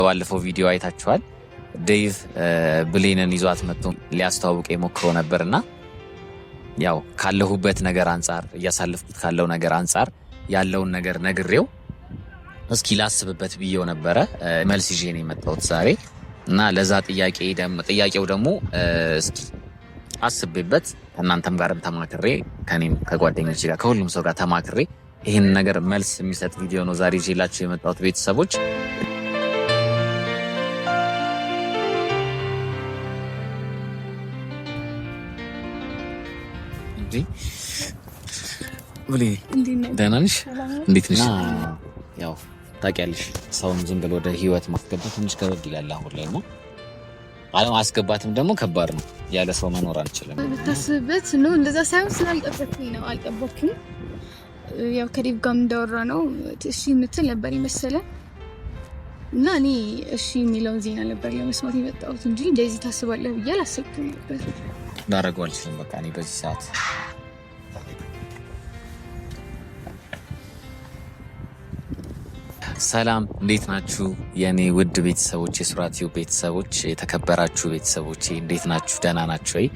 ባለፈው ቪዲዮ አይታችኋል። ዴቭ ብሌንን ይዟት መጥቶ ሊያስተዋውቅ ሞክሮ ነበርና ያው ካለሁበት ነገር አንፃር እያሳለፍኩት ካለው ነገር አንፃር ያለውን ነገር ነግሬው እስኪ ላስብበት ብዬው ነበረ። መልስ ይዤ ነው የመጣሁት ዛሬ እና ለዛ ጥያቄው ደግሞ እስኪ አስቤበት ከእናንተም ጋርም ተማክሬ ከኔም ከጓደኞቼ ጋር ከሁሉም ሰው ጋር ተማክሬ ይህን ነገር መልስ የሚሰጥ ቪዲዮ ነው ዛሬ ይዤላችሁ የመጣሁት ቤተሰቦች። ደህና ነሽ? እንዴት ነሽ? ያው ታውቂያለሽ ሰውን ዝም ብሎ ወደ ህይወት ማስገባት ትንሽ ከበድ ይላል አሁን ላይ ነው። አለማስገባትም ደግሞ ከባድ ነው። ያለ ሰው መኖር አንችልም። ብታስብበት ነው እንደዛ ሳይሆን ስላልጠበቅኩኝ ነው። አልጠበቅኩም። ያው ከዴቭ ጋር እንዳወራ ነው እሺ የምትል ነበር ይመስለኝ እና እኔ እሺ የሚለውን ዜና ነበር ለመስማት የመጣሁት እንጂ እንደዚህ ታስባለህ ብዬ አላሰብኩም ነበር። ላደርገው አልችልም። በቃ እኔ በዚህ ሰዓት ሰላም፣ እንዴት ናችሁ የኔ ውድ ቤተሰቦች፣ የሱራቲው ቤተሰቦች፣ የተከበራችሁ ቤተሰቦች እንዴት ናችሁ? ደህና ናችሁ ወይ?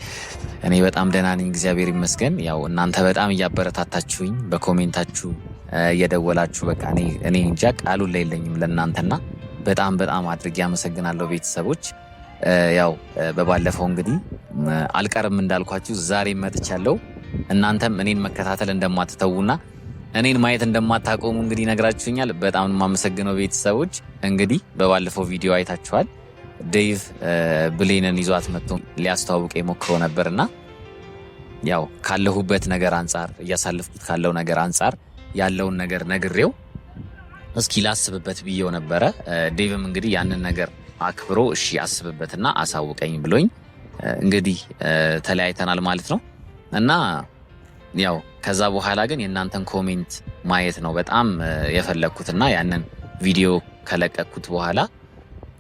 እኔ በጣም ደህና ነኝ፣ እግዚአብሔር ይመስገን። ያው እናንተ በጣም እያበረታታችሁኝ በኮሜንታችሁ እየደወላችሁ በቃ እኔ እንጃ ቃሉን ላይ የለኝም ለእናንተና በጣም አድርጌ አመሰግናለሁ ቤተሰቦች። ያው በባለፈው እንግዲህ አልቀርም እንዳልኳችሁ ዛሬ መጥቻለሁ። እናንተም እኔን መከታተል እንደማትተውና እኔን ማየት እንደማታቆሙ እንግዲህ ነግራችሁኛል። በጣም የማመሰግነው ቤተሰቦች። እንግዲህ በባለፈው ቪዲዮ አይታችኋል። ዴቭ ብሌንን ይዟት መጥቶ ሊያስተዋውቅ ሞክሮ ነበርና ያው ካለሁበት ነገር አንፃር እያሳለፍኩት ካለው ነገር አንፃር ያለውን ነገር ነግሬው እስኪ ላስብበት ብዬው ነበረ። ዴቭም እንግዲህ ያንን ነገር አክብሮ እሺ አስብበትና አሳውቀኝ ብሎኝ እንግዲህ ተለያይተናል ማለት ነው እና ያው ከዛ በኋላ ግን የእናንተን ኮሜንት ማየት ነው በጣም የፈለግኩትና ያንን ቪዲዮ ከለቀቅኩት በኋላ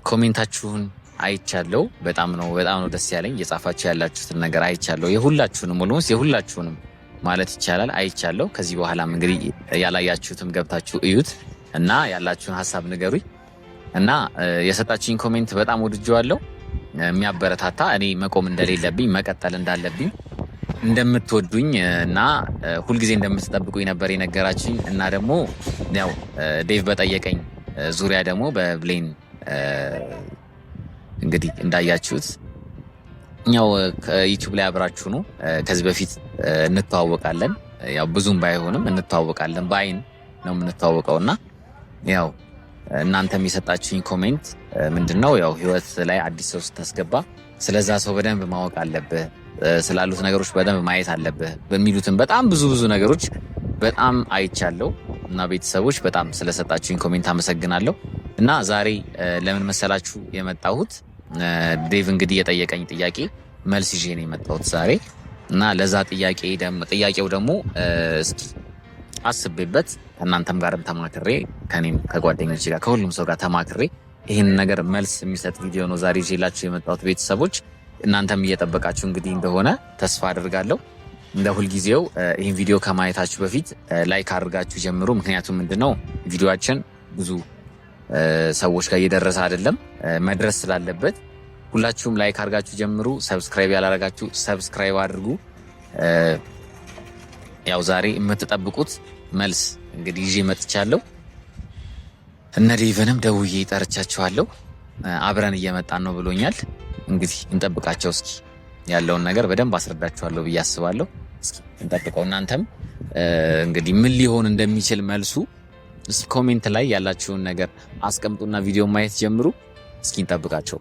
ኮሜንታችሁን አይቻለሁ። በጣም ነው ደስ ያለኝ። የጻፋችሁ ያላችሁትን ነገር አይቻለሁ። የሁላችሁንም ማለት ይቻላል አይቻለሁ። ከዚህ በኋላም እንግዲህ ያላያችሁትም ገብታችሁ እዩት እና ያላችሁን ሀሳብ ንገሩኝ እና የሰጣችሁኝ ኮሜንት በጣም ወድጄዋለሁ። የሚያበረታታ እኔ መቆም እንደሌለብኝ መቀጠል እንዳለብኝ እንደምትወዱኝ እና ሁልጊዜ እንደምትጠብቁኝ ነበር የነገራችሁኝ እና ደግሞ ያው ዴቭ በጠየቀኝ ዙሪያ ደግሞ በብሌን እንግዲህ እንዳያችሁት ያው ዩቲዩብ ላይ አብራችሁ ነው ከዚህ በፊት እንተዋወቃለን። ያው ብዙም ባይሆንም እንተዋወቃለን፣ በአይን ነው የምንተዋወቀውና ያው እናንተም የሰጣችሁኝ ኮሜንት ምንድነው ያው ህይወት ላይ አዲስ ሰው ስታስገባ ስለዛ ሰው በደንብ ማወቅ አለብህ፣ ስላሉት ነገሮች በደንብ ማየት አለብህ በሚሉትን በጣም ብዙ ነገሮች በጣም አይቻለሁ እና ቤተሰቦች በጣም ስለሰጣችሁኝ ኮሜንት አመሰግናለሁ። እና ዛሬ ለምን መሰላችሁ የመጣሁት ዴቭ እንግዲህ የጠየቀኝ ጥያቄ መልስ ይዤ ነው የመጣሁት ዛሬ እና ለዛ ጥያቄው ደግሞ እስኪ አስቤበት ከእናንተም ጋርም ተማክሬ ከኔም ከጓደኞቼ ጋር ከሁሉም ሰው ጋር ተማክሬ ይህን ነገር መልስ የሚሰጥ ቪዲዮ ነው ዛሬ ይዤላችሁ የመጣሁት ቤተሰቦች። እናንተም እየጠበቃችሁ እንግዲህ እንደሆነ ተስፋ አድርጋለሁ። እንደ ሁልጊዜው ይህን ቪዲዮ ከማየታችሁ በፊት ላይክ አድርጋችሁ ጀምሩ። ምክንያቱም ምንድነው ቪዲዮአችን ብዙ ሰዎች ጋር እየደረሰ አይደለም፣ መድረስ ስላለበት ሁላችሁም ላይክ አድርጋችሁ ጀምሩ። ሰብስክራይብ ያላደረጋችሁ ሰብስክራይብ አድርጉ። ያው ዛሬ የምትጠብቁት መልስ እንግዲህ ይዤ መጥቻለሁ። እነ ዴቭንም ደውዬ ጠርቻቸዋለሁ። አብረን እየመጣን ነው ብሎኛል። እንግዲህ እንጠብቃቸው። እስኪ ያለውን ነገር በደንብ አስረዳችኋለሁ ብዬ አስባለሁ። እስኪ እንጠብቀው። እናንተም እንግዲህ ምን ሊሆን እንደሚችል መልሱ እስኪ ኮሜንት ላይ ያላችሁን ነገር አስቀምጡና ቪዲዮ ማየት ጀምሩ። እስኪ እንጠብቃቸው።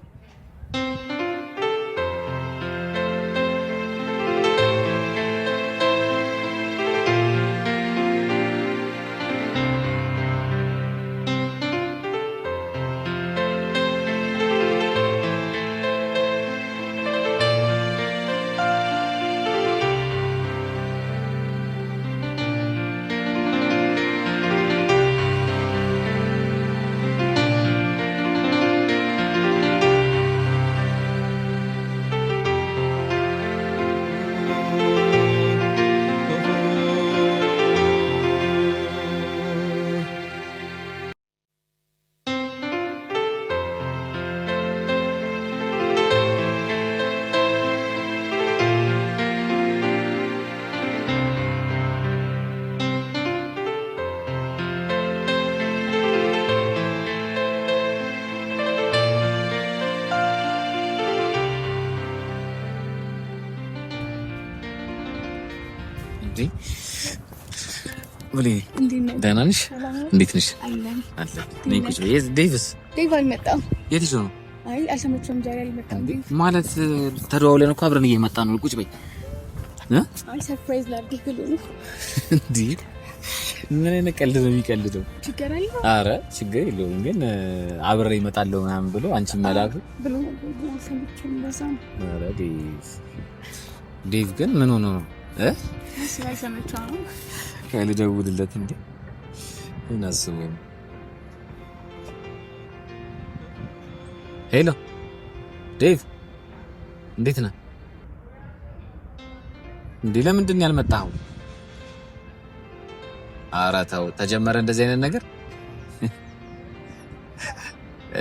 ደህና ነሽ? እንዴት ነሽ? ዴቭስ? ዴቭ አልመጣም። የት ይዞ ነው? አይ አልሰማችሁም። ዛሬ አልመጣም። ማለት ተደዋውለን እኮ አብረን እየመጣን ነው። ቁጭ በይ። አይ ሰርፕራይዝ ላድርግ ብሎ ነው። እንዴ ምን አይነት ቀልድ ነው የሚቀልደው? ችግር አለው? ኧረ ችግር የለውም፣ ግን አብሬ እመጣለሁ ምናምን ብሎ አንቺ መላኩ ብሎ ሰምቼም በዛ ነው። ኧረ ዴቭ ግን ምን ሆኖ ነው? ስላልሰማችሁ ነው። ልደውልለት እንዴ? ምን አስቦ ነው? ሄሎ ዴቭ፣ እንዴት ነህ? እንዴ ለምንድን ነው ያልመጣኸው? ኧረ ተው፣ ተጀመረ እንደዚህ አይነት ነገር?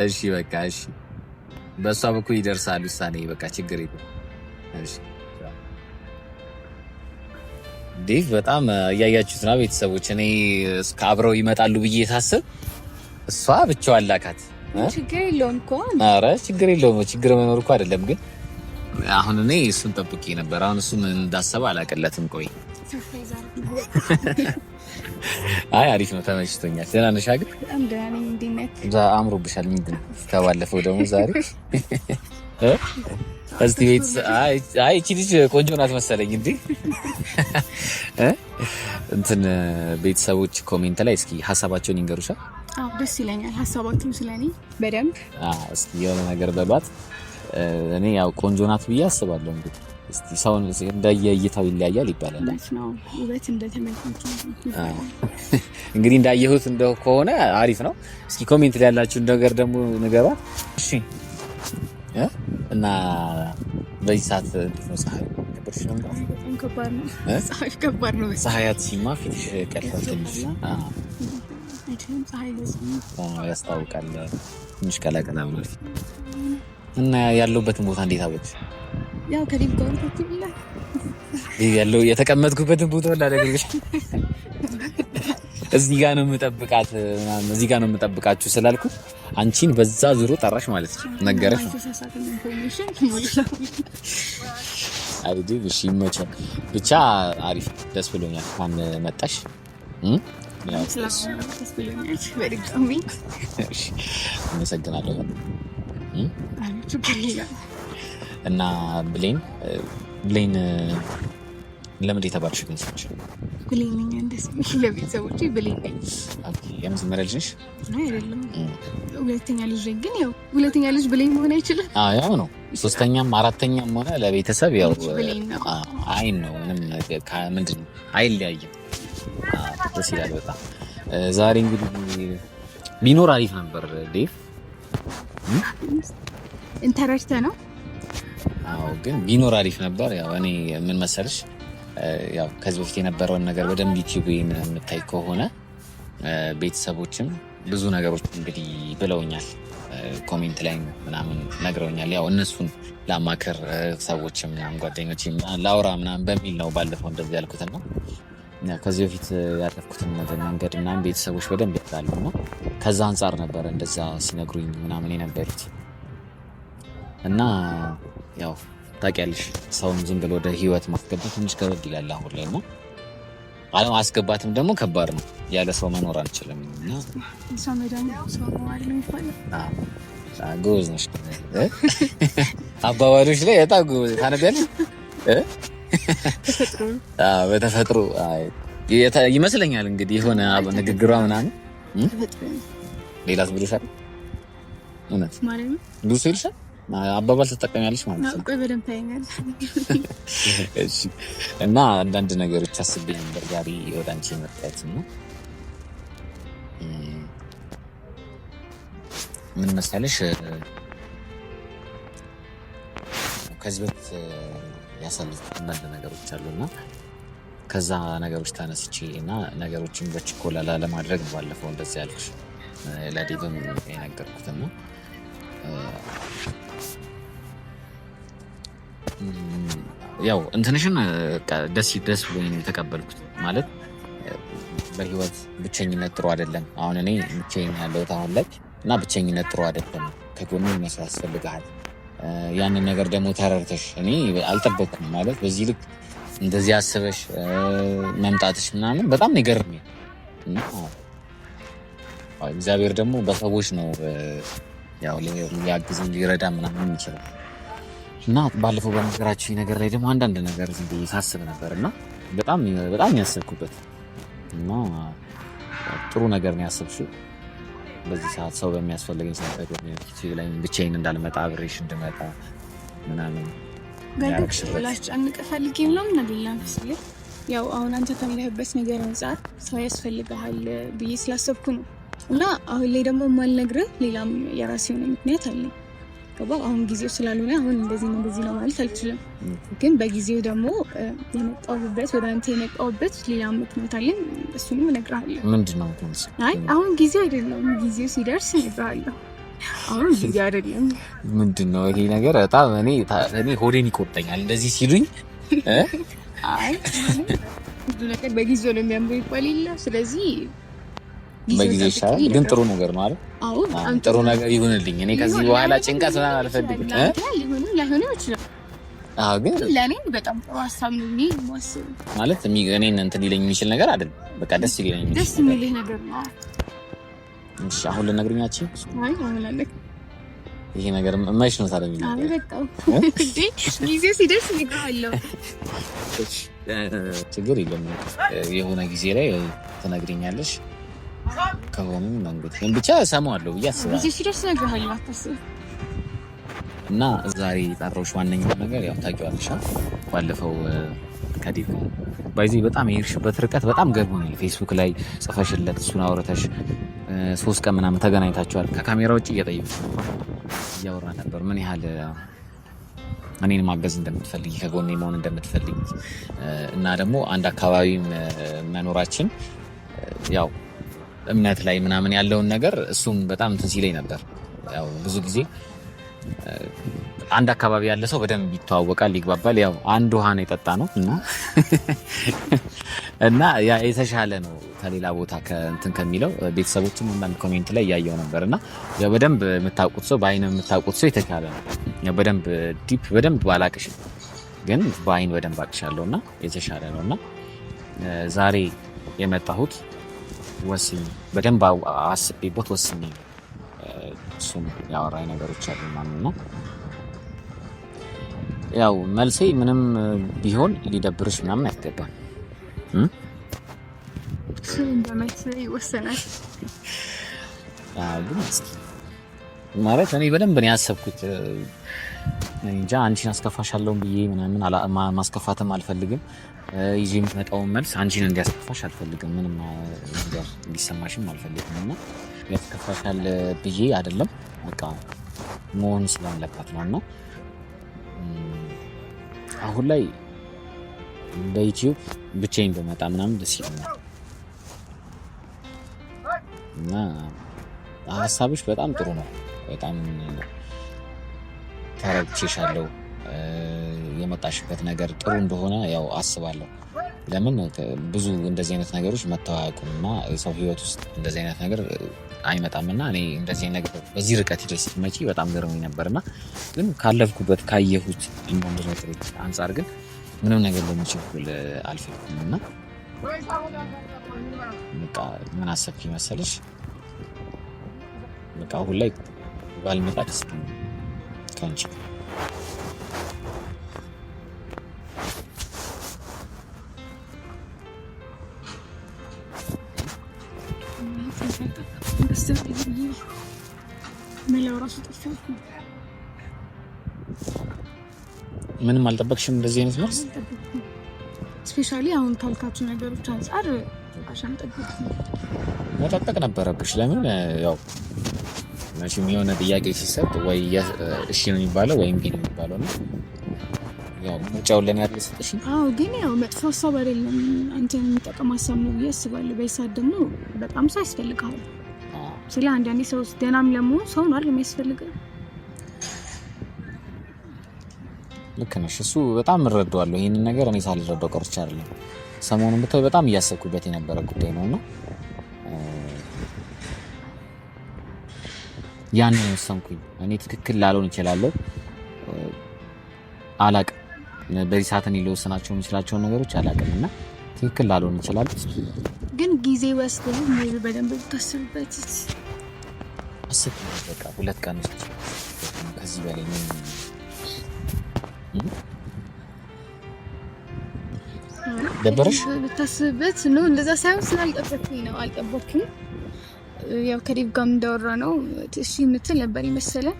እሺ በቃ እሺ፣ በሷ በኩል ይደርሳል ውሳኔ። በቃ ችግር የለም። እሺ ዴቭ፣ በጣም እያያችሁት ነው ቤተሰቦች። እኔ እስከ አብረው ይመጣሉ ብዬ ታስብ፣ እሷ ብቻዋን ላካት። ችግር የለውም እኮ። ኧረ ችግር የለውም። ችግር መኖር እኮ አይደለም፣ ግን አሁን እኔ እሱን ጠብቄ ነበር። አሁን እሱ ምን እንዳሰበ አላቀለትም። ቆይ አይ አሪፍ ነው፣ ተመችቶኛል። ደህና ነሽ? አግር በጣም ደህና ነኝ። እንዴት ነህ? አምሮብሻል። ምንድን ነው ከባለፈው ደግሞ ዛሬ እስቲ ቤት አይ እቺ ልጅ ቆንጆ ናት መሰለኝ እንዴ? እንትን ቤተሰቦች ኮሜንት ላይ እስኪ ሀሳባቸውን ይንገሩሻ። አዎ ደስ ይለኛል ሀሳባችሁ ስለኔ በደንብ እስኪ የሆነ ነገር በሏት። እኔ ያው ቆንጆ ናት ብዬ አስባለሁ። እንግዲህ እስቲ ሰውን እንደየእይታው ይለያያል ይባላል ነው። ውበት እንደተመልካቹ እንግዲህ እንዳየሁት እንደው ከሆነ አሪፍ ነው። እስኪ ኮሜንት ላይ ያላችሁን ነገር ደግሞ ንገባ። እሺ እና በዚህ ሰዓት እንዴት ነው ፀሐይ? ከበርሽ ነው? በጣም ከባድ ነው። ፀሐይ ከባድ ነው። ፀሐያት ሲማ ፊትሽ ቀርቷል ትንሽ። ፀሐይ ያስታውቃል ትንሽ ቀላቀላ ማለት። እና ያለሁበትን ቦታ እንዴት አወቅሽ? ያው ከዲብ ጋር ተጥብላ ያለው የተቀመጥኩበትን ቦታ ላደርግልሽ እዚህ ጋር ነው የምጠብቃት ምናምን እዚህ ጋር ነው የምጠብቃችሁ ስላልኩ አንቺን በዛ ዙሮ ጠራሽ ማለት ነው። ነገረሽ አይዲ እሺ፣ ይመቻል። ብቻ አሪፍ ደስ ብሎኛል። ማን መጣሽ? ያው ደስ ብሎኛል በድጋሚ። እሺ አመሰግናለሁ። እና ብሌን ለምን የተባልሽ ግን ሰዎች ብሌን ነኝ። እንደዚህ ለቤተሰቦቼ ብሌን ነኝ። ኦኬ የመጀመሪያ ልጅ ነሽ? አይደለም ሁለተኛ ልጅ ነኝ። ግን ያው ሁለተኛ ልጅ ብሌን መሆን አይችልም። ያው ነው። ሶስተኛም አራተኛም ሆነ ለቤተሰብ ያው አይን ነው። ምንም ምንድን ነው አይለያይም። ደስ ይላል በጣም። ዛሬ እንግዲህ ቢኖር አሪፍ ነበር ዴቭ። ኢንተረስት ነው። አዎ ግን ቢኖር አሪፍ ነበር። ያው እኔ ምን መሰልሽ ያው ከዚህ በፊት የነበረውን ነገር በደንብ ዩቲዩብን የምታይ ከሆነ ቤተሰቦችም ብዙ ነገሮች እንግዲህ ብለውኛል፣ ኮሜንት ላይ ምናምን ነግረውኛል። ያው እነሱን ላማከር ሰዎችም ምናምን ጓደኞች ላውራ ምናምን በሚል ነው ባለፈው እንደዚህ ያልኩትና ከዚህ በፊት ያለፍኩትን መንገድ ምናምን ቤተሰቦች በደንብ ያውቃሉ እና ከዛ አንጻር ነበረ እንደዛ ሲነግሩኝ ምናምን የነበሩት እና ያው ታውቂያለሽ ሰውን ዝም ብሎ ወደ ህይወት ማስገባት ትንሽ ከበድ ይላል አሁን ላይ እና አለም አስገባትም ደግሞ ከባድ ነው። ያለ ሰው መኖር አንችልም እና ጎበዝ ነሽ። አባባሎች ላይ በጣም ጎበዝ ታነቢያለሽ። በተፈጥሮ ይመስለኛል እንግዲህ የሆነ ንግግሯ ምናምን ሌላስ ብሎሻል? እውነት ብዙ ሰው ይልሻል? አባባል ትጠቀሚያለሽ ማለት ነው። ቆይ በደንብ ታይኛለሽ። እሺ። እና አንዳንድ ነገሮች አስቤ ነበር ዛሬ ወደ አንቺ የመጣሁት እና ምን መሰለሽ ከዚህ በፊት ያሳለፍኩት አንዳንድ ነገሮች አሉና ከዛ ነገሮች ተነስቼ እና ነገሮችን በችኮላ ለማድረግ ባለፈው እንደዚህ ያልኩሽ ለዴቭም የነገርኩትና ያው እንትንሽን ደስ ብሎኝ የተቀበልኩት ማለት በህይወት ብቸኝነት ጥሩ አይደለም። አሁን እኔ ብቻዬን ያለሁት አሁን ላይ እና ብቸኝነት ጥሩ አይደለም። ከጎኔ መስራት ያስፈልጋል። ያንን ነገር ደግሞ ተረድተሽ እኔ አልጠበቅኩም ማለት በዚህ ልክ እንደዚህ አስበሽ መምጣትሽ ምናምን በጣም ይገርምኝ እና እግዚአብሔር ደግሞ በሰዎች ነው ያው ሊያግዝን ሊረዳ ምናምን ይችላል እና ባለፈው በነገራችን ነገር ላይ ደግሞ አንዳንድ ነገር ዝም ብዬ ሳስብ ነበርና በጣም ያሰብኩበት እና ጥሩ ነገር ነው ያሰብሽው። በዚህ ሰዓት ሰው በሚያስፈልገኝ ሰዓት ላይ ብቻዬን እንዳልመጣ አብሬሽ እንድመጣ ምናምን ጋርሽ ላስጨንቅ ፈልጌ ምናምን አይደለም። ያው አሁን አንተ ካለህበት ነገር አንፃር ሰው ያስፈልግሃል ብዬ ስላሰብኩ ነው እና አሁን ላይ ደግሞ የማልነግርህ ሌላም የራሴ የሆነ ምክንያት አለኝ። አሁን ጊዜው ስላልሆነ አሁን እንደዚህ ነው ማለት አልችልም። ግን በጊዜው ደግሞ የመጣሁበት ወደ አንተ የመጣሁበት ሌላ ምክንያት አለኝ። እሱንም እነግርሃለሁ። ምንድነው? አይ አሁን ጊዜው አይደለም፣ ጊዜው ሲደርስ እነግርሃለሁ። አሁን ጊዜው አይደለም። ምንድነው ይሄ ነገር? በጣም እኔ ሆዴን ይቆርጠኛል እንደዚህ ሲሉኝ። አይ ብዙ ነገር በጊዜው ነው የሚያምረው ይባል የለ። ስለዚህ በጊዜው ይሻላል። ግን ጥሩ ነገር ነው አይደል? አዎ ጥሩ ነገር ይሁንልኝ። እኔ ከዚህ በኋላ ጭንቀት ምናምን አልፈልግም። ላይሆን ይችላል። አዎ ግን ለኔ በጣም ጥሩ ሀሳብ ነው። እኔ ማስብ ማለት እኔን እንትን ሊለኝ የሚችል ነገር አይደለም። በቃ ደስ ይለኝ ደስ የሚልህ ነገር ነው። እሺ አሁን ልነግርኛችሁ? አይ አሁን አለክ ይሄ ነገር መች ነው ታዲያ የሚለው? አይ በቃ እንዴ ጊዜው ሲደርስ እነግርሃለሁ። ችግር የለም። የሆነ ጊዜ ላይ ትነግሪኛለሽ። ከሆነም መንገድ ብቻ እሰማዋለሁ ብዬ አስባለሁ። ጊዜው ሲደርስ እነግርሃለሁ፣ አታስብ። እና ዛሬ የጠራሁሽ ዋነኛው ነገር ያው ታውቂዋለሽ፣ ባለፈው ከዲቭ ባይዚ በጣም የሄድሽበት ርቀት በጣም ገርሞኛል። ፌስቡክ ላይ ጽፈሽለት እሱን አውርተሽ 3 ቀን ምናምን ተገናኝታችኋል። ከካሜራ ውጭ እያወራ ነበር ምን ያህል እኔን ማገዝ እንደምትፈልጊ ከጎኔ መሆን እንደምትፈልጊ እና ደግሞ አንድ አካባቢ መኖራችን ያው እምነት ላይ ምናምን ያለውን ነገር እሱም በጣም እንትን ሲለኝ ነበር። ያው ብዙ ጊዜ አንድ አካባቢ ያለ ሰው በደንብ ይተዋወቃል፣ ይግባባል። ያው አንድ ውሃ ነው የጠጣ ነው እና ያ የተሻለ ነው ከሌላ ቦታ ከእንትን ከሚለው ቤተሰቦችም አንዳንድ ኮሜንት ላይ እያየው ነበርና ያው በደንብ የምታውቁት ሰው በአይን የምታውቁት ሰው የተሻለ ነው። ያው በደንብ ዲፕ በደንብ ባላቅሽ ግን በአይን በደንብ አቅሻለሁና የተሻለ ነውና ዛሬ የመጣሁት ወስኝ በደንብ አስቤበት ወስኝ እሱም ያወራኝ ነገሮች አሉ ማንና ያው መልሴ ምንም ቢሆን ሊደብርሽ ምናምን አይገባም። እንደማይት ይወሰናል። ግን ማለት እኔ በደንብ ነው ያሰብኩት። እንጃ አንቺን አስከፋሻለሁ ብዬ ምናምን ማስከፋትም አልፈልግም። ይዤ የምመጣውን መልስ አንቺን እንዲያስከፋሽ አልፈልግም። ምንም ነገር እንዲሰማሽም አልፈልግም እና ያስከፋሻል ብዬ አይደለም፣ በቃ መሆን ስላለባት ነውና አሁን ላይ በዩቲዩብ ብቻዬን በመጣ ምናምን ደስ ይለኛል እና ሀሳብሽ በጣም ጥሩ ነው። በጣም ተረድቼሻለሁ። የመጣሽበት ነገር ጥሩ እንደሆነ ያው አስባለሁ። ለምን ብዙ እንደዚህ አይነት ነገሮች መተዋወቁና የሰው ህይወት ውስጥ እንደዚህ አይነት ነገር አይመጣምና እኔ እንደዚህ አይነት ነገር በዚህ ርቀት ይደርስ መጪ በጣም ገርሞኝ ነበርና ግን ካለፍኩበት ካየሁት እንደዚህ አንፃር ግን ምንም ነገር ለምችል አልፈልግምና በቃ ምን አሰብኩኝ መሰለሽ? በቃ አሁን ላይ ባልመጣ ደስ ይለኛል ከአንቺ ምንም አልጠበቅሽም? እንደዚህ አይነት መልስ ስፔሻሊ አሁን ካልካችሁ ነገሮች አንፃር አሻም መጠበቅ ነበረብሽ። ለምን ያው መቼም የሆነ ጥያቄ ሲሰጥ ወይ እሺ ነው የሚባለው ወይም ቢ ነው የሚባለው ነው። ያው ምርጫውን ለኔ አይደል ሰጥሽ? አዎ፣ ግን ያው መጥፎ ሀሳብ አይደለም፣ አንተን የሚጠቅም ሀሳብ ነው ብዬ አስባለሁ። በይሳት ደግሞ በጣም ሰው ያስፈልጋል። ስለ አንዳንዴ ሰው ደህናም ለመሆን ሰው ነው አይደል የሚያስፈልገው። ልክ ነሽ። እሱ በጣም እረዳዋለሁ። ይሄንን ነገር እኔ ሳልረዳው ቀርቼ አይደለም። ሰሞኑን ብታይ በጣም እያሰብኩበት የነበረ ጉዳይ ነውና ያንን ወሰንኩኝ። እኔ ትክክል ላልሆን እችላለሁ፣ አላቅም። በዚህ ሰዓት እኔ ልወስናቸው የምችላቸው ነገሮች አላውቅምና ትክክል ላልሆን ይችላል። ግን ጊዜ ወስደህ ምን በደንብ ብታስብበት አስብ። በቃ 2 ቀን ውስጥ ከዚህ በላይ ምን ደበረሽ ብታስብበት ነው። እንደዛ ሳይሆን ስላልጠበቅኩኝ ነው። አልጠበቅኩም። ያው ከዴቭ ጋር እንዳወራ ነው እሺ የምትል ነበር ይመስለኝ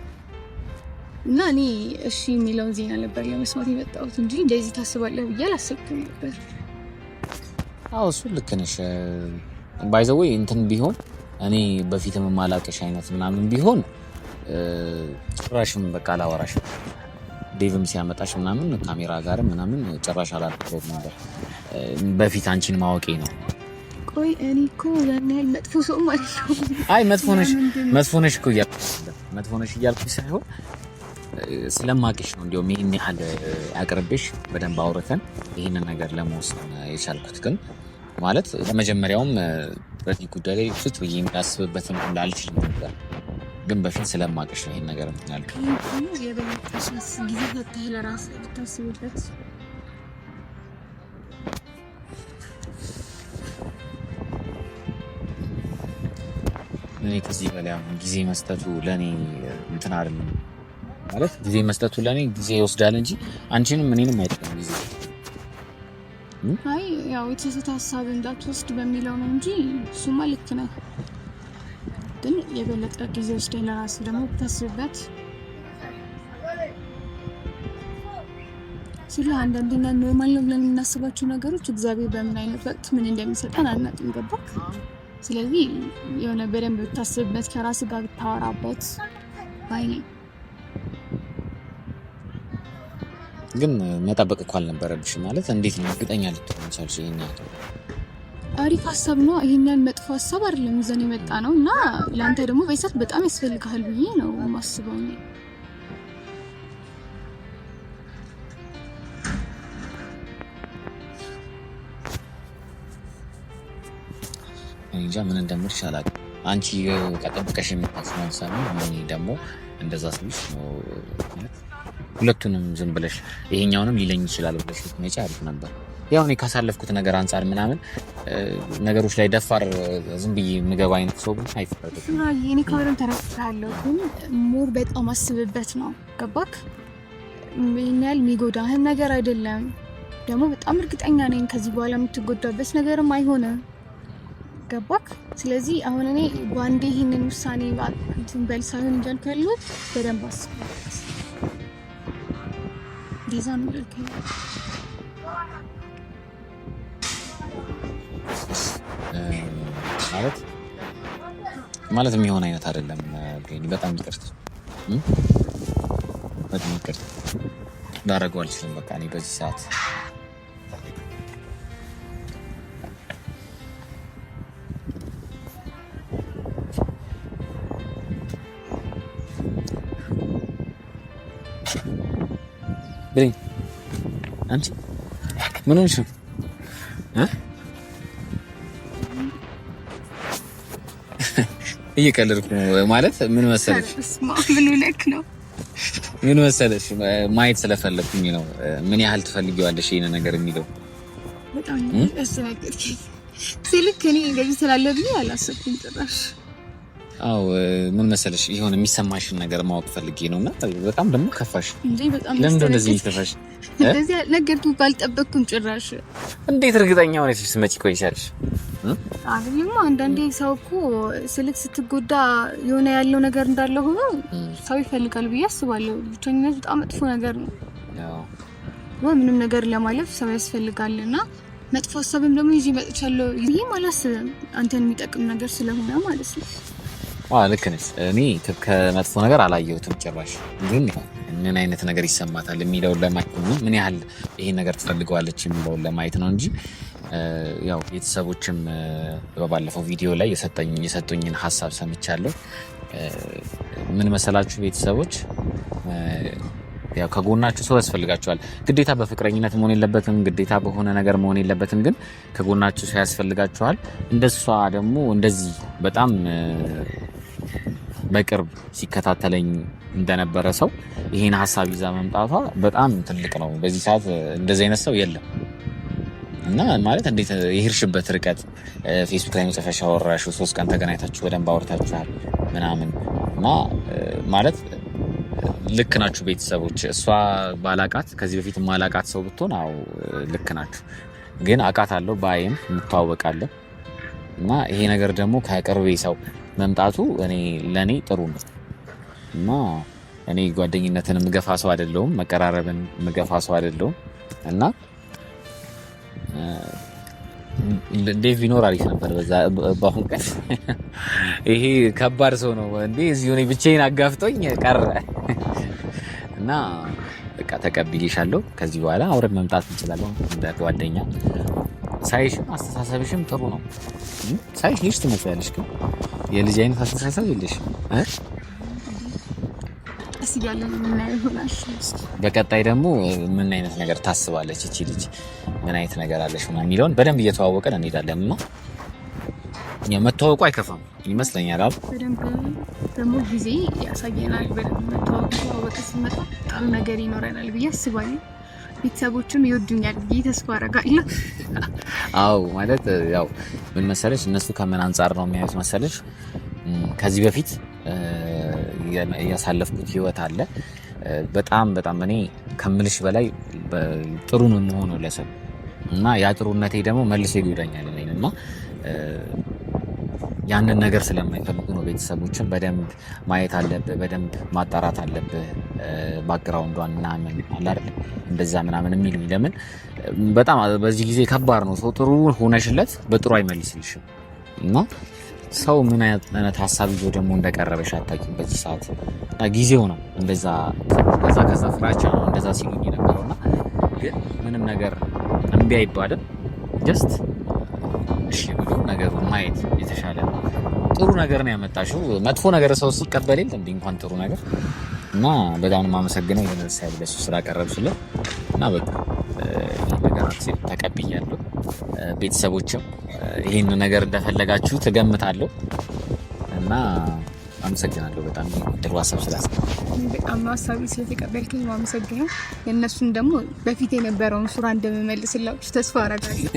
እና እኔ እሺ የሚለውን ዜና ነበር ለመስማት የመጣሁት እንጂ እንደዚህ ታስባለህ ብዬ አላሰብኩም ነበር። አዎ እሱ ልክ ነሽ። ባይ ዘ ዌይ እንትን ቢሆን እኔ በፊትም ማላቀሽ አይነት ምናምን ቢሆን ጭራሽም በቃ አላወራሽ። ዴቭም ሲያመጣሽ ምናምን ካሜራ ጋር ምናምን ጭራሽ አላልኩም ነበር። በፊት አንቺን ማወቄ ነው። ቆይ እኔ እኮ ያን ያህል መጥፎ ሰው ማለት ነው። አይ መጥፎ ነሽ እኮ እያልኩሽ ሳይሆን ስለማቅሽ ነው። እንዲያውም ይሄን ያህል አቅርብሽ በደንብ አውርተን ይሄንን ነገር ለመወሰን የቻልኩት። ግን ማለት ለመጀመሪያውም በዚህ ጉዳይ ላይ ፍጹም ብዬ እንዳስብበትም እንዳልችል ነበር። ግን በፊት ስለማቅሽ ነው ይሄን ነገር ምናልኩ የበለጠሽስ ጊዜ ፈተህ ለራስህ ብታስብበት እኔ ከዚህ በላይ ጊዜ መስጠቱ ለኔ እንትን አይደለም። ማለት ጊዜ መስጠቱ ለኔ ጊዜ ይወስዳል እንጂ አንቺንም እኔንም አይጠቅም ጊዜ። አይ ያው የተሰተ ሀሳብ እንዳትወስድ በሚለው ነው እንጂ እሱማ ልክ ነህ። ግን የበለጠ ጊዜ ወስደህ ለራስህ ደግሞ ብታስብበት ስለ አንዳንድና ኖርማል ነው ብለን የምናስባቸው ነገሮች እግዚአብሔር በምን አይነት ወቅት ምን እንደሚሰጠን አናውቅም። ገባክ? ስለዚህ የሆነ በደንብ ብታስብበት ከራስህ ጋር ብታወራበት ባይ ነኝ። ግን መጠበቅ እኮ አልነበረብሽም። ማለት እንዴት ነው እርግጠኛ ልትሆን ቻልሽ? ይሄን ያህል አሪፍ ሀሳብ ነው። ይሄን ያህል መጥፎ ሀሳብ አይደለም ይዘን የመጣ ነው እና ለአንተ ደግሞ በይሳት በጣም ያስፈልግሃል ብዬ ነው የማስበው እኔ። እንጃ ምን እንደምልሽ አላውቅም። አንቺ ተጠብቀሽ የምታስማው ሰሞን እኔ ደግሞ እንደዛ ስልሽ ነው። ሁለቱንም ዝም ብለሽ ይሄኛውንም ሊለኝ ይችላል ብለሽ ልትመጪ አሪፍ ነበር። ያው እኔ ካሳለፍኩት ነገር አንፃር ምናምን ነገሮች ላይ ደፋር ዝም ብዬ ምገባ አይነት ሰው ግን አይፈረድም። እኔ ካወራን ተረፍታለሁ ግን ሞር በጣም አስብበት ነው። ገባክ? ምን ያህል የሚጎዳህን ነገር አይደለም። ደግሞ በጣም እርግጠኛ ነኝ ከዚህ በኋላ የምትጎዳበት ነገርም አይሆንም። ገባክ? ስለዚህ አሁን እኔ ባንዴ ይሄንን ውሳኔ እንትን በል ሳይሆን እያልኩ ያለሁት በደንብ አስብበት። ዲዛ ነው ልከኝ ማለት የሚሆን አይነት አይደለም። በጣም ይቅርታ ላደርገው አልችልም። በቃ እኔ በዚህ ሰዓት ብለኝ አንቺ ምን ሆነሽ ነው? እየቀለድኩ ማለት ምን መሰለሽ? ምን ሆነክ ነው? ምን መሰለሽ ማየት ስለፈለኩኝ ነው። ምን ያህል ትፈልጊዋለሽ ይሄን ነገር የሚለው በጣም አስነገርከኝ። ሲልክ እኔ እንደዚህ ስላለብኝ አላሰብኩም ጭራሽ። አው ምን መሰለሽ ይሁን የሚሰማሽን ነገር ማወቅ ፈልጌ ነውና በጣም ደግሞ ከፋሽ እንዴ? በጣም ለምን እንደዚህ ይከፋሽ? እንደዚህ ነገርኩ ባልጠበቅኩም ጭራሽ። እንዴት እርግጠኛ ሆነሽ ስትመጪ ቆይሻለሽ? አይደለም አንዳንዴ ሰው እኮ ስልክ ስትጎዳ የሆነ ያለው ነገር እንዳለ ሆኖ ሰው ይፈልጋል ብዬ አስባለሁ። ብቸኝነት በጣም መጥፎ ነገር ነው። ወይ ምንም ነገር ለማለፍ ሰው ያስፈልጋልና መጥፎ ሀሳብም ደግሞ ይዤ መጥቻለሁ ይሄ አላስብም። አንተን የሚጠቅም ነገር ስለሆነ ማለት ነው። ልክ ነሽ። እኔ ከመጥፎ ነገር አላየሁትም ጭራሽ። ግን ምን አይነት ነገር ይሰማታል የሚለውን ለማየት ነው። ምን ያህል ይሄን ነገር ትፈልገዋለች የሚለውን ለማየት ነው እንጂ ያው ቤተሰቦችም በባለፈው ቪዲዮ ላይ የሰጡኝን ሀሳብ ሰምቻለሁ። ምን መሰላችሁ ቤተሰቦች፣ ያው ከጎናችሁ ሰው ያስፈልጋችኋል። ግዴታ በፍቅረኝነት መሆን የለበትም፣ ግዴታ በሆነ ነገር መሆን የለበትም። ግን ከጎናችሁ ሰው ያስፈልጋችኋል። እንደሷ ደግሞ እንደዚህ በጣም በቅርብ ሲከታተለኝ እንደነበረ ሰው ይሄን ሐሳብ ይዛ መምጣቷ በጣም ትልቅ ነው። በዚህ ሰዓት እንደዚህ አይነት ሰው የለም እና ማለት እንዴት የሄድሽበት ርቀት ፌስቡክ ላይ መጽፈሻ አወራሽው 3 ቀን ተገናኝታችሁ በደንብ አውርታችኋል ምናምን እና ማለት ልክ ናችሁ ቤተሰቦች። እሷ ባላቃት ከዚህ በፊት ማላቃት ሰው ብትሆን አው ልክ ናችሁ፣ ግን አቃታለሁ ባይም እንተዋወቃለን እና ይሄ ነገር ደግሞ ከቅርቤ ሰው መምጣቱ ለኔ ጥሩ ነው እና እኔ ጓደኝነትን ምገፋ ሰው አይደለሁም፣ መቀራረብን ምገፋ ሰው አይደለሁም እና ዴቭ ቢኖር አሪፍ ነበር በአሁን ቀን። ይሄ ከባድ ሰው ነው እንዴ እዚሁ እኔ ብቻዬን አጋፍጦኝ ቀረ እና በቃ ተቀብዬሻለሁ። ከዚህ በኋላ አውረን መምጣት እንችላለን እንደ ጓደኛ። ሳይሽም አስተሳሰብሽም ጥሩ ነው። ሳይሽ ልጅ ትመስያለሽ፣ ግን የልጅ አይነት አስተሳሰብ የለሽም። በቀጣይ ደግሞ ምን አይነት ነገር ታስባለች እቺ ልጅ፣ ምን አይነት ነገር አለሽ ምናምን የሚለውን በደንብ እየተዋወቀን እንሄዳለን እና መተዋወቁ አይከፋም ይመስለኛል። በደንብ ደግሞ ጊዜ ያሳየናል። በደንብ መተዋወቅ ሲመጣ ጥሩ ነገር ይኖረናል ብዬ አስባለሁ። ቤተሰቦችም ይወዱኛል ብዬ ተስፋ አደርጋለሁ። አዎ ማለት ያው ምን መሰለሽ እነሱ ከምን አንጻር ነው የሚያዩት መሰለሽ፣ ከዚህ በፊት ያሳለፍኩት ህይወት አለ። በጣም እኔ ከምልሽ በላይ ጥሩ ነው የምሆነው ለሰው እና ያ ጥሩነቴ ደግሞ መልሶ ይጎዳኛል እና ያንን ነገር ስለማይፈልጉ ነው ቤተሰቦችን በደንብ ማየት አለብህ፣ በደንብ ማጣራት አለብህ ባክግራውንዷን ምናምን አለ አይደል እንደዛ ምናምን የሚል ለምን በጣም በዚህ ጊዜ ከባድ ነው። ሰው ጥሩ ሆነሽለት በጥሩ አይመልስልሽም እና ሰው ምን አይነት ሀሳብ ይዞ ደግሞ እንደቀረበሽ አታውቂም በዚህ ሰዓት እና ጊዜው ነው እንደዛ ከዛ ፍራቻ ነው እንደዛ ሲሉኝ ነበርና ግን ምንም ነገር እምቢ አይባልም። ጀስት እሺ ብሎ ነገሩን ማየት የተሻለ ነው። ጥሩ ነገር ነው ያመጣሽው። መጥፎ ነገር ሰው ሲቀበል የለም እንኳን ጥሩ ነገር እና በጣም ማመሰግነው የነሳ ያለሽ ስላቀረብሽልኝ እና በቃ ነገር አክሴፕት ተቀብያለሁ። ቤተሰቦችም ይሄን ነገር እንደፈለጋችሁ ተገምታለሁ እና አመሰግናለሁ በጣም ጥሩ ሀሳብ ስላሰብኩ በጣም ሀሳቢ ስለተቀበልከኝ አመሰግናለሁ። የእነሱን ደግሞ በፊት የነበረውን ሱራ እንደምመልስላችሁ ተስፋ አደርጋለሁ።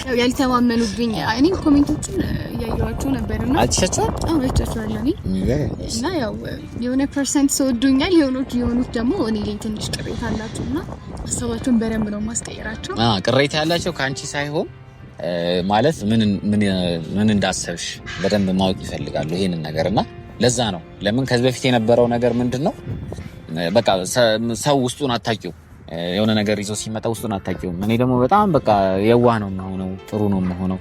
ያው ያልተማመኑብኝ እኔ ኮሜንቶችን እያየኋቸው ነበርና አይቻቸዋለሁ እና ያው የሆነ ፐርሰንት ሰውዱኛል፣ የሆኑት ደግሞ እኔ ላይ ትንሽ ቅሬታ አላቸውና ሀሳባቸውን በደንብ ነው ማስቀየራቸው። ቅሬታ ያላቸው ከአንቺ ሳይሆን ማለት ምን እንዳሰብሽ በደንብ ማወቅ ይፈልጋሉ ይሄንን ነገርና ለዛ ነው። ለምን ከዚህ በፊት የነበረው ነገር ምንድነው በቃ ሰው ውስጡን አታውቂው፣ የሆነ ነገር ይዞ ሲመጣ ውስጡን አታውቂው። እኔ ደግሞ በጣም በቃ የዋህ ነው የምሆነው፣ ጥሩ ነው የምሆነው።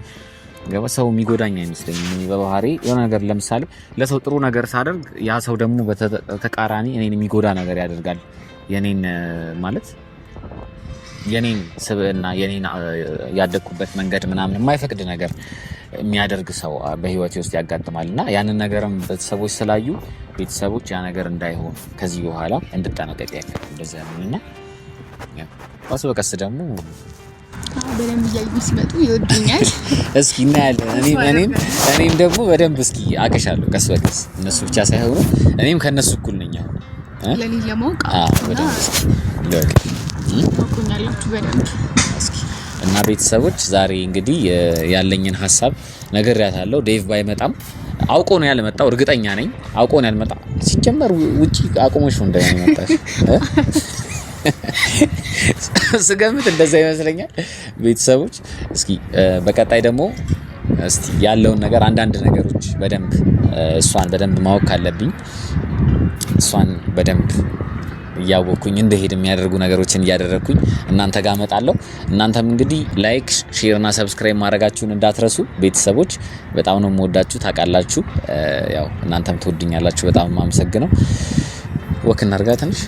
ሰው የሚጎዳኝ አይመስለኝም በባህሪ። የሆነ ነገር ለምሳሌ ለሰው ጥሩ ነገር ሳደርግ ያ ሰው ደግሞ በተቃራኒ እኔን የሚጎዳ ነገር ያደርጋል። የኔን ማለት የኔን ስብዕና የኔን ያደግኩበት መንገድ ምናምን የማይፈቅድ ነገር የሚያደርግ ሰው በህይወቴ ውስጥ ያጋጥማልና ያንን ነገርም ቤተሰቦች ስላዩ ቤተሰቦች ያ ነገር እንዳይሆን ከዚህ በኋላ እንድጠነቀቅ ያለው እንደዛ ነውና ቀስ በቀስ ደግሞ በደንብ እያዩ ሲመጡ ይወዱኛል። እስኪ እናያለን። እኔም ደግሞ በደንብ እስኪ አቀሻለሁ ቀስ በቀስ እነሱ ብቻ ሳይሆኑ እኔም ከነሱ እኩል ነኝ ለኔ ለማውቅ በደንብ እና ቤተሰቦች ዛሬ እንግዲህ ያለኝን ሀሳብ ነግሬያታለሁ። ዴቭ ባይመጣም አውቆ ነው ያልመጣው፣ እርግጠኛ ነኝ አውቆ ነው ያልመጣው። ሲጀመር ውጪ አቁሞሽ ነው እንደማይመጣሽ ስገምት እንደዛ ይመስለኛል። ቤተሰቦች እስኪ በቀጣይ ደግሞ እስቲ ያለውን ነገር አንዳንድ ነገሮች በደንብ እሷን በደንብ ማወቅ ካለብኝ እሷን በደንብ እያወቅኩኝ እንደሄድ የሚያደርጉ ነገሮችን እያደረግኩኝ እናንተ ጋር እመጣለሁ። እናንተም እንግዲህ ላይክ፣ ሼር እና ሰብስክራይብ ማድረጋችሁን እንዳትረሱ ቤተሰቦች። በጣም ነው የምወዳችሁ ታውቃላችሁ። ያው እናንተም ትወዱኛላችሁ። በጣም የማመሰግነው። ወክ እናድርጋ ትንሽ